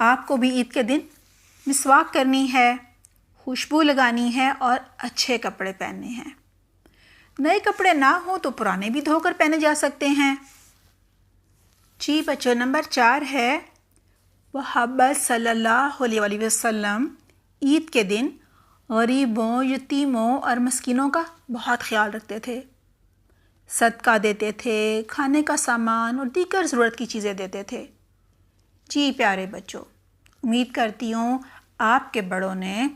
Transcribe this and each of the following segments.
آپ کو بھی عید کے دن مسواک کرنی ہے، خوشبو لگانی ہے اور اچھے کپڑے پہننے ہیں۔ نئے کپڑے نہ ہوں تو پرانے بھی دھو کر پہنے جا سکتے ہیں۔ جی بچوں، نمبر 4 ہے محمد صلی اللہ علیہ وسلم عید کے دن غریبوں، یتیموں اور مسکینوں کا بہت خیال رکھتے تھے، صدقہ دیتے تھے، کھانے کا سامان اور دیگر ضرورت کی چیزیں دیتے تھے۔ جی پیارے بچوں، امید کرتی ہوں آپ کے بڑوں نے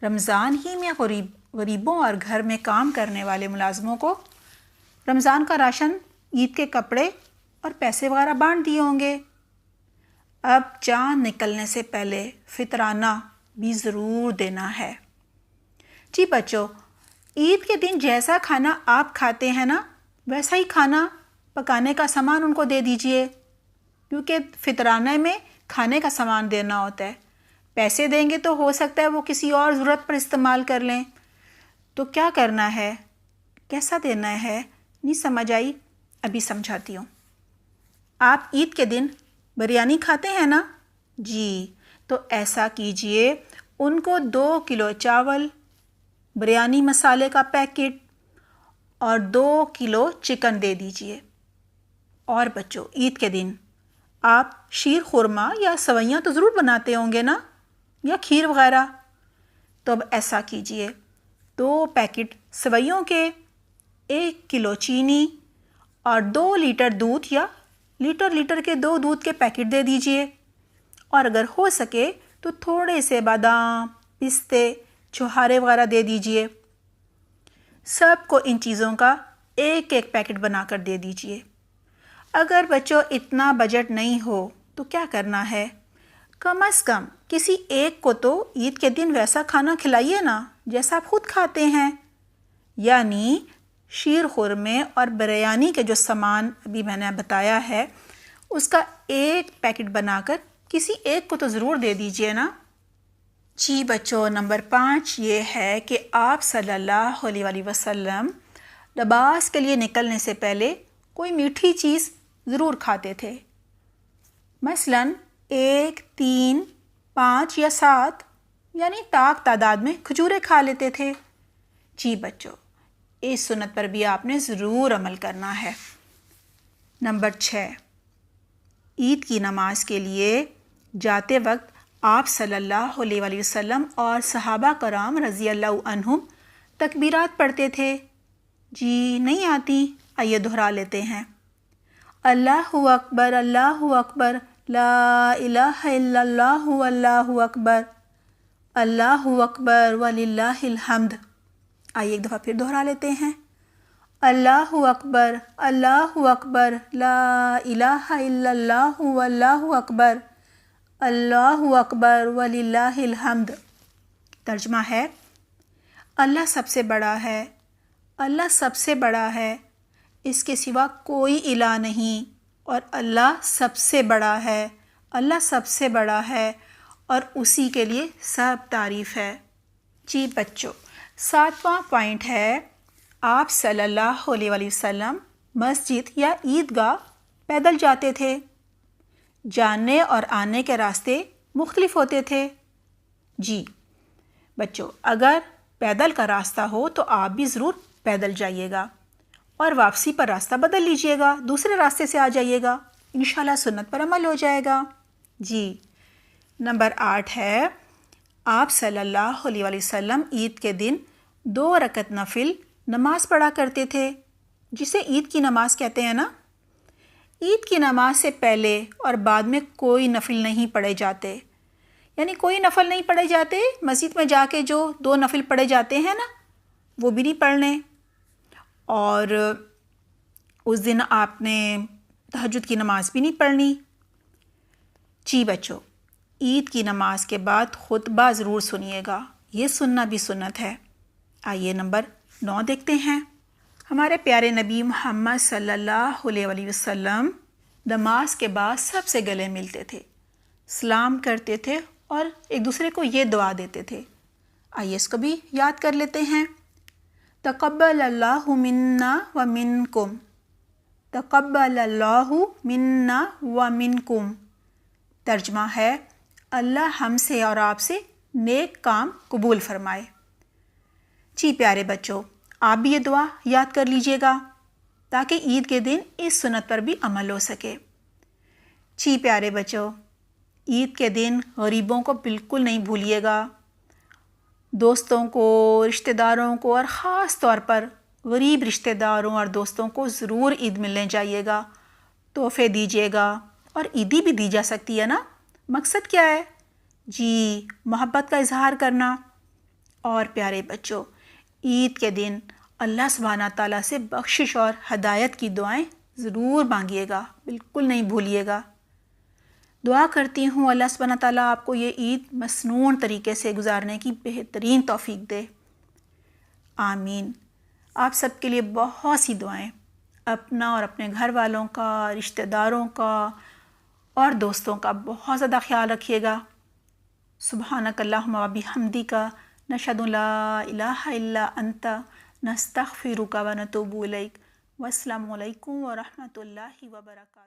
رمضان ہی میں غریبوں اور گھر میں کام کرنے والے ملازموں کو رمضان کا راشن، عید کے کپڑے اور پیسے وغیرہ بانٹ دیے ہوں گے۔ اب چاند نکلنے سے پہلے فطرانہ بھی ضرور دینا ہے۔ جی بچوں، عید کے دن جیسا کھانا آپ کھاتے ہیں نا، ویسا ہی کھانا پکانے کا سامان ان کو دے دیجئے، کیونکہ فطرانہ میں کھانے کا سامان دینا ہوتا ہے۔ پیسے دیں گے تو ہو سکتا ہے وہ کسی اور ضرورت پر استعمال کر لیں۔ تو کیا کرنا ہے، کیسا دینا ہے، نہیں سمجھ آئی؟ ابھی سمجھاتی ہوں۔ آپ عید کے دن بریانی کھاتے ہیں نا؟ جی، تو ایسا کیجئے، ان کو 2 کلو چاول، بریانی مسالے کا پیکٹ اور 2 کلو چکن دے دیجئے۔ اور بچوں، عید کے دن آپ شیر خورما یا سوئیاں تو ضرور بناتے ہوں گے نا، یا کھیر وغیرہ۔ تو اب ایسا کیجئے، 2 پیکٹ سوئیوں کے، 1 کلو چینی اور 2 لیٹر دودھ یا لیٹر کے 2 دودھ کے پیکٹ دے دیجئے۔ اور اگر ہو سکے تو تھوڑے سے بادام، پستے، چھوہارے وغیرہ دے دیجئے۔ سب کو ان چیزوں کا 1 پیکٹ بنا کر دے دیجئے۔ اگر بچوں اتنا بجٹ نہیں ہو تو کیا کرنا ہے، کم از کم کسی ایک کو تو عید کے دن ویسا کھانا کھلائیے نا جیسا آپ خود کھاتے ہیں، یعنی شیر خورمے اور بریانی کے جو سامان ابھی میں نے بتایا ہے اس کا 1 پیکٹ بنا کر کسی ایک کو تو ضرور دے دیجئے نا۔ جی بچوں، نمبر 5 یہ ہے کہ آپ صلی اللہ علیہ وسلم لباس کے لیے نکلنے سے پہلے کوئی میٹھی چیز ضرور کھاتے تھے، مثلاً 1، 3، 5 یا 7 یعنی طاق تعداد میں کھجوریں کھا لیتے تھے۔ جی بچوں، اس سنت پر بھی آپ نے ضرور عمل کرنا ہے۔ نمبر 6، عید کی نماز کے لیے جاتے وقت آپ صلی اللہ علیہ وسلم اور صحابہ کرام رضی اللہ عنہم تکبیرات پڑھتے تھے۔ جی نہیں آتی؟ آئیے دہرا لیتے ہیں۔ اللہ اکبر، اللہ اکبر، لا الہ الا اللہ، اللہ اکبر، اللہ اکبر وللہ الحمد۔ آئیے ایک دفعہ پھر دہرا لیتے ہیں۔ اللہ اکبر، اللہ اکبر، لا الہ الا اللہ، اللہ اکبر، اللہ اکبر وللہ الحمد۔ ترجمہ ہے، اللہ سب سے بڑا ہے، اللہ سب سے بڑا ہے، اس کے سوا کوئی الہ نہیں، اور اللہ سب سے بڑا ہے، اللہ سب سے بڑا ہے اور اسی کے لیے سب تعریف ہے۔ جی بچوں، 7واں پوائنٹ ہے، آپ صلی اللہ علیہ وسلم مسجد یا عیدگاہ پیدل جاتے تھے۔ جانے اور آنے کے راستے مختلف ہوتے تھے۔ جی بچوں، اگر پیدل کا راستہ ہو تو آپ بھی ضرور پیدل جائیے گا، اور واپسی پر راستہ بدل لیجئے گا، دوسرے راستے سے آ جائیے گا، انشاءاللہ سنت پر عمل ہو جائے گا۔ جی نمبر 8 ہے، آپ صلی اللہ علیہ وسلم عید کے دن 2 رکعت نفل نماز پڑھا کرتے تھے، جسے عید کی نماز کہتے ہیں نا۔ عید کی نماز سے پہلے اور بعد میں کوئی نفل نہیں پڑھے جاتے، یعنی کوئی نفل نہیں پڑھے جاتے، مسجد میں جا کے جو 2 نفل پڑھے جاتے ہیں نا وہ بھی نہیں پڑھنے، اور اس دن آپ نے تہجد کی نماز بھی نہیں پڑھنی۔ جی بچوں، عید کی نماز کے بعد خطبہ ضرور سنیے گا، یہ سننا بھی سنت ہے۔ آئیے نمبر 9 دیکھتے ہیں۔ ہمارے پیارے نبی محمد صلی اللہ علیہ وسلم نماز کے بعد سب سے گلے ملتے تھے، سلام کرتے تھے اور ایک دوسرے کو یہ دعا دیتے تھے۔ آئیے اس کو بھی یاد کر لیتے ہیں۔ تقبل اللہ منا ومنکم، تقبل اللہ منا ومنکم۔ ترجمہ ہے، اللہ ہم سے اور آپ سے نیک کام قبول فرمائے۔ جی پیارے بچوں، آپ بھی یہ دعا یاد کر لیجئے گا تاکہ عید کے دن اس سنت پر بھی عمل ہو سکے۔ جی پیارے بچوں، عید کے دن غریبوں کو بالکل نہیں بھولیے گا، دوستوں کو، رشتہ داروں کو، اور خاص طور پر غریب رشتہ داروں اور دوستوں کو ضرور عید ملنے جائیے گا، تحفے دیجیے گا، اور عیدی بھی دی جا سکتی ہے نا۔ مقصد کیا ہے؟ جی محبت کا اظہار کرنا۔ اور پیارے بچوں، عید کے دن اللہ سبحانہ تعالیٰ سے بخشش اور ہدایت کی دعائیں ضرور مانگیے گا، بالکل نہیں بھولیے گا۔ دعا کرتی ہوں اللہ سبحانہ تعالیٰ آپ کو یہ عید مسنون طریقے سے گزارنے کی بہترین توفیق دے، آمین۔ آپ سب کے لیے بہت سی دعائیں، اپنا اور اپنے گھر والوں کا، رشتہ داروں کا اور دوستوں کا بہت زیادہ خیال رکھیے گا۔ سبحانک اللہم و بحمدک، نشہد لا الہ الا انت، نستغفرک و نتوب الیک۔ والسلام علیکم ورحمۃ اللہ وبرکاتہ۔